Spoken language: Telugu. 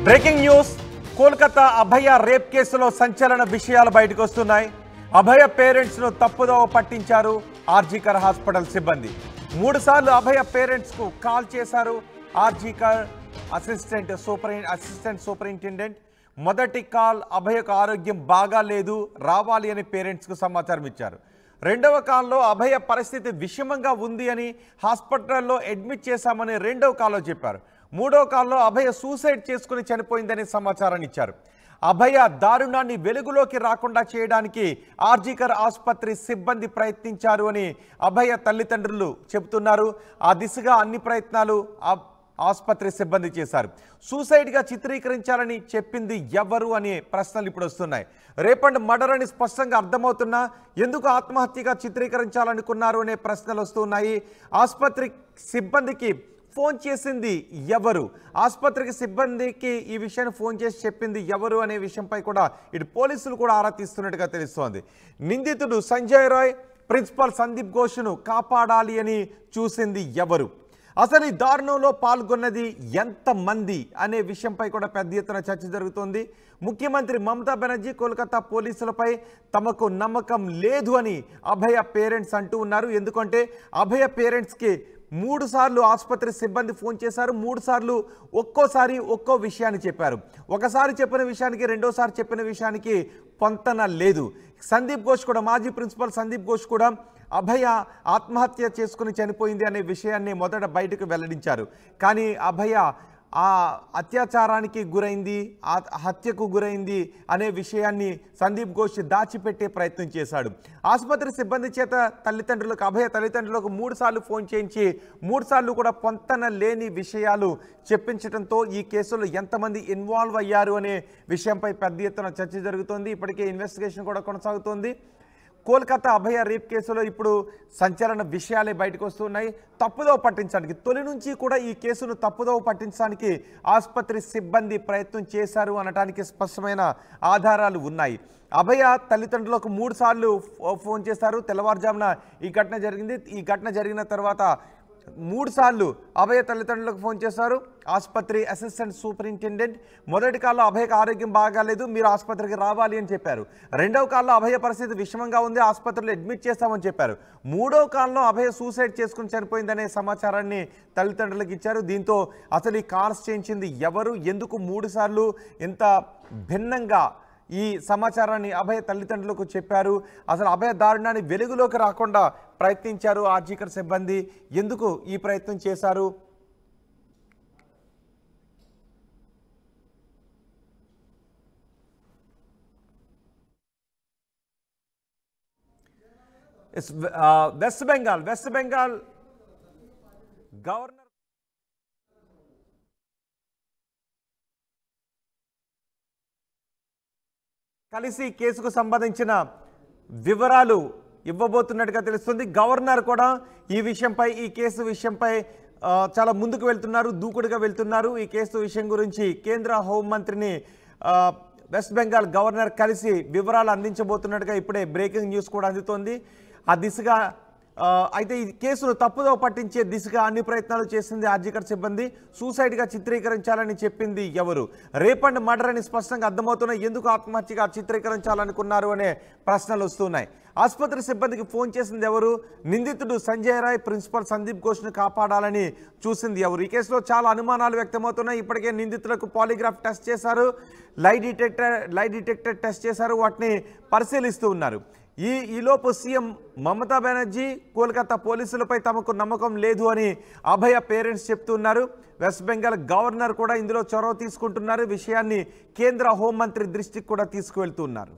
బ్రేకింగ్ న్యూస్ కోల్కతా అభయ రేప్ కేసులో సంచలన విషయాలు బయటకు వస్తున్నాయి. అభయ పేరెంట్స్ ను తప్పుదోవ పట్టించారు ఆర్జీకర్ హాస్పిటల్ సిబ్బంది. 3 సార్లు అభయ పేరెంట్స్ కు కాల్ చేశారు ఆర్జీకర్ అసిస్టెంట్ సూపరింటెండెంట్. మొదటి కాల్ అభయకు ఆరోగ్యం బాగా లేదు, రావాలి అని పేరెంట్స్ కు సమాచారం ఇచ్చారు. రెండవ కాల్లో అభయ పరిస్థితి విషమంగా ఉంది అని హాస్పిటల్లో అడ్మిట్ చేశామని రెండవ కాల్లో చెప్పారు. మూడో కాల్లో అభయ సూసైడ్ చేసుకుని చనిపోయిందని సమాచారాన్ని ఇచ్చారు. అభయ దారుణాన్ని వెలుగులోకి రాకుండా చేయడానికి ఆర్జీకర్ ఆసుపత్రి సిబ్బంది ప్రయత్నించారు అని అభయ తల్లిదండ్రులు చెబుతున్నారు. ఆ దిశగా అన్ని ప్రయత్నాలు ఆసుపత్రి సిబ్బంది చేశారు. సూసైడ్గా చిత్రీకరించాలని చెప్పింది ఎవరు అనే ప్రశ్నలు ఇప్పుడు వస్తున్నాయి. రేప్ అండ్ మర్డర్ అని స్పష్టంగా అర్థమవుతున్నా ఎందుకు ఆత్మహత్యగా చిత్రీకరించాలనుకున్నారు అనే ప్రశ్నలు వస్తున్నాయి. ఆసుపత్రి సిబ్బందికి ఫోన్ చేసింది ఎవరు, ఆసుపత్రికి సిబ్బందికి ఈ విషయాన్ని ఫోన్ చేసి చెప్పింది ఎవరు అనే విషయంపై కూడా ఇటు పోలీసులు కూడా ఆరా తీస్తున్నట్టుగా తెలుస్తోంది. నిందితుడు సంజయ్ రాయ్ ప్రిన్సిపల్ సందీప్ ఘోష్ను కాపాడాలి అని చూసింది ఎవరు, అసలు ఈ దారుణంలో పాల్గొన్నది ఎంతమంది అనే విషయంపై కూడా పెద్ద ఎత్తున చర్చ జరుగుతోంది. ముఖ్యమంత్రి మమతా బెనర్జీ కోల్కతా పోలీసులపై తమకు నమ్మకం లేదు అని అభయ పేరెంట్స్ అంటూ ఉన్నారు. ఎందుకంటే అభయ పేరెంట్స్కి 3 సార్లు ఆసుపత్రి సిబ్బంది ఫోన్ చేశారు. 3 సార్లు ఒక్కోసారి ఒక్కో విషయాన్ని చెప్పారు. ఒకసారి చెప్పిన విషయానికి రెండోసారి చెప్పిన విషయానికి పొంతన లేదు. సందీప్ ఘోష్ కూడా, మాజీ ప్రిన్సిపల్ సందీప్ ఘోష్ కూడా అభయ ఆత్మహత్య చేసుకుని చనిపోయింది అనే విషయాన్ని మొదట బయటకు వెల్లడించారు. కానీ అభయ ఆ అత్యాచారానికి గురైంది, హత్యకు గురైంది అనే విషయాన్ని సందీప్ ఘోష్ దాచిపెట్టే ప్రయత్నం చేశాడు. ఆసుపత్రి సిబ్బంది చేత అభయ తల్లిదండ్రులకు 3 సార్లు ఫోన్ చేయించి 3 సార్లు కూడా పొంతన లేని విషయాలు చెప్పించడంతో ఈ కేసులో ఎంతమంది ఇన్వాల్వ్ అయ్యారు అనే విషయంపై పెద్ద ఎత్తున చర్చ జరుగుతోంది. ఇప్పటికే ఇన్వెస్టిగేషన్ కూడా కొనసాగుతోంది. కోల్కతా అభయ రేప్ కేసులో ఇప్పుడు సంచలన విషయాలే బయటకు వస్తున్నాయి. తప్పుదోవ పట్టించడానికి, తొలి నుంచి కూడా ఈ కేసును తప్పుదోవ పట్టించడానికి ఆసుపత్రి సిబ్బంది ప్రయత్నం చేశారు అనడానికి స్పష్టమైన ఆధారాలు ఉన్నాయి. అభయ తల్లిదండ్రులకు 3 సార్లు ఫోన్ చేశారు. తెల్లవారుజామున ఈ ఘటన జరిగింది. ఈ ఘటన జరిగిన తర్వాత 3 సార్లు అభయ తల్లిదండ్రులకు ఫోన్ చేశారు ఆసుపత్రి అసిస్టెంట్ సూపరింటెండెంట్. మొదటి కాల్లో అభయకు ఆరోగ్యం బాగాలేదు, మీరు ఆసుపత్రికి రావాలి అని చెప్పారు. రెండవ కాల్లో అభయ పరిస్థితి విషమంగా ఉంది, ఆసుపత్రిలో అడ్మిట్ చేస్తామని చెప్పారు. మూడో కాల్లో అభయ సూసైడ్ చేసుకుని చనిపోయిందనే సమాచారాన్ని తల్లిదండ్రులకు ఇచ్చారు. దీంతో అసలు ఈ కాల్స్ చేయించింది ఎవరు, ఎందుకు 3 సార్లు ఇంత భిన్నంగా ఈ సమాచారాన్ని అభయ తల్లిదండ్రులకు చెప్పారు, అసలు అభయ దారుణాన్ని వెలుగులోకి రాకుండా ప్రయత్నించారు ఆర్జీకర్ సిబ్బంది, ఎందుకు ఈ ప్రయత్నం చేశారు? వెస్ట్ బెంగాల్ గవర్నర్ కలిసి కేసుకు సంబంధించిన వివరాలు ఇవ్వబోతున్నట్టుగా తెలుస్తుంది. గవర్నర్ కూడా ఈ కేసు విషయంపై చాలా ముందుకు వెళ్తున్నారు, దూకుడుగా వెళ్తున్నారు. ఈ కేసు విషయం గురించి కేంద్ర హోంమంత్రిని వెస్ట్ బెంగాల్ గవర్నర్ కలిసి వివరాలు అందించబోతున్నట్టుగా ఇప్పుడే బ్రేకింగ్ న్యూస్ కూడా అందుతోంది. ఆ దిశగా అయితే ఈ కేసును తప్పుదోవ పట్టించే దిశగా అన్ని ప్రయత్నాలు చేసింది ఆర్జీకర్ సిబ్బంది. సూసైడ్గా చిత్రీకరించాలని చెప్పింది ఎవరు, రేప్ అండ్ మర్డర్ అని స్పష్టంగా అర్థమవుతున్నాయి, ఎందుకు ఆత్మహత్యగా చిత్రీకరించాలనుకున్నారు అనే ప్రశ్నలు వస్తున్నాయి. ఆసుపత్రి సిబ్బందికి ఫోన్ చేసింది ఎవరు, నిందితుడు సంజయ్ రాయ్ ప్రిన్సిపల్ సందీప్ ఘోష్ను కాపాడాలని చూసింది ఎవరు? ఈ కేసులో చాలా అనుమానాలు వ్యక్తమవుతున్నాయి. ఇప్పటికే నిందితులకు పాలిగ్రాఫ్ టెస్ట్ చేశారు, లై డిటెక్టర్ టెస్ట్ చేశారు, వాటిని పరిశీలిస్తూ ఉన్నారు. ఈలోపు సీఎం మమతా బెనర్జీ కోల్కతా పోలీసులపై తమకు నమ్మకం లేదు అని అభయ పేరెంట్స్ చెప్తున్నారు. వెస్ట్ బెంగాల్ గవర్నర్ కూడా ఇందులో చొరవ తీసుకుంటున్నారు. విషయాన్ని కేంద్ర హోంమంత్రి దృష్టికి కూడా తీసుకువెళ్తున్నారు.